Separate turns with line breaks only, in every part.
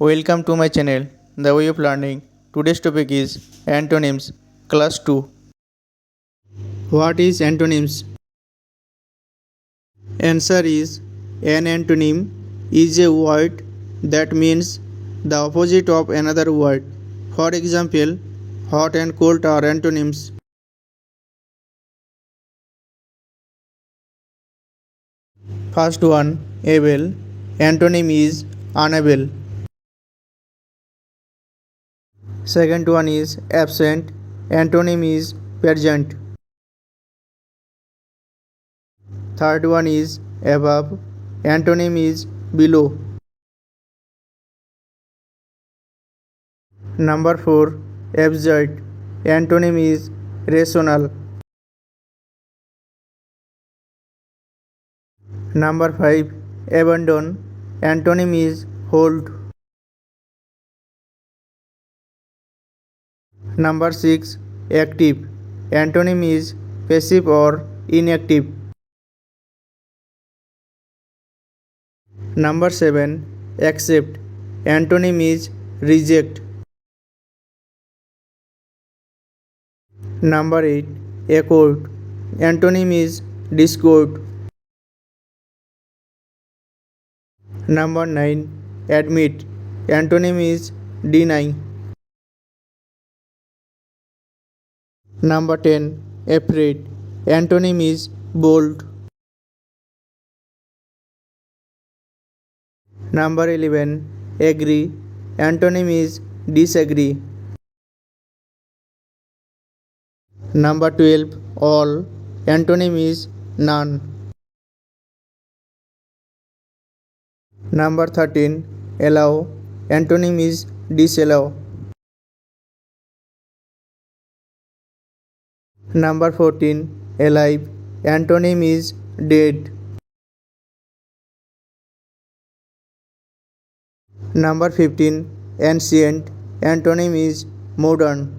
Welcome to my channel, The Way of Learning. Today's topic is Antonyms, Class 2. What is antonyms? Answer is an antonym is a word that means the opposite of another word. For example, hot and cold are antonyms. First one, able. Antonym is unable. Second one is absent. Antonym is present. Third one is above. Antonym is below. Number 4. Absurd. Antonym is rational. Number 5. Abandon. Antonym is hold. Number 6. Active. Antonym is passive or inactive. Number 7. Accept. Antonym is reject. Number 8. Accord. Antonym is discord. Number 9. Admit. Antonym is deny. Number 10. Afraid. Antonym is bold. Number 11. Agree. Antonym is disagree. Number 12. All. Antonym is none. Number 13. Allow. Antonym is disallow. Number 14. Alive. Antonym is dead. Number 15. Ancient. Antonym is modern.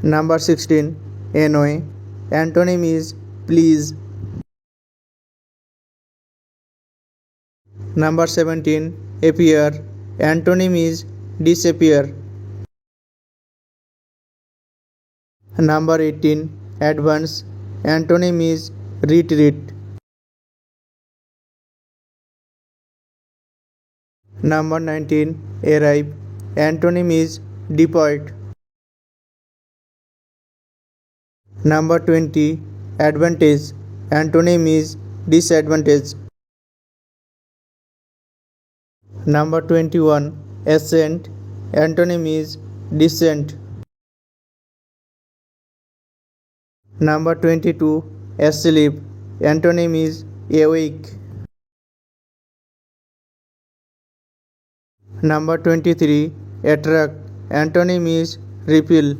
Number 16. Annoy. Antonym is please. Number 17. Appear. Antonym is disappear. Number 18. Advance. Antonym is retreat. Number 19. Arrive. Antonym is depart. Number 20. Advantage. Antonym is disadvantage. Number 21. Ascent. Antonym is descent. Number 22. Asleep. Antonym is awake. Number 23. Attract. Antonym is repel.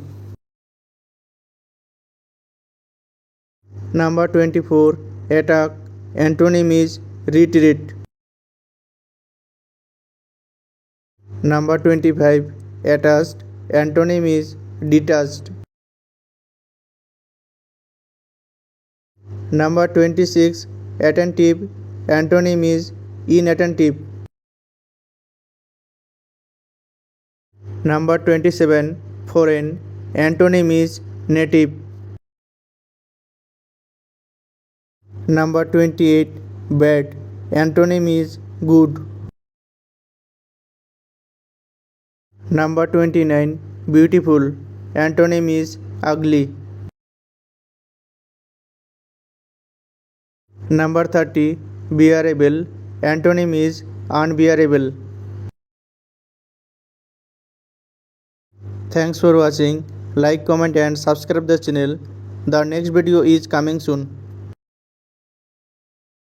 Number 24. Attack. Antonym is retreat. Number 25. Attached. Antonym is detached. Number 26. Attentive. Antonym is inattentive. Number 27. Foreign. Antonym is native. Number 28. Bad. Antonym is good. Number 29. Beautiful. Antonym is ugly. Number 30. Bearable. Antonym is unbearable. Thanks for watching. Like, comment and subscribe the channel. The next video is coming soon.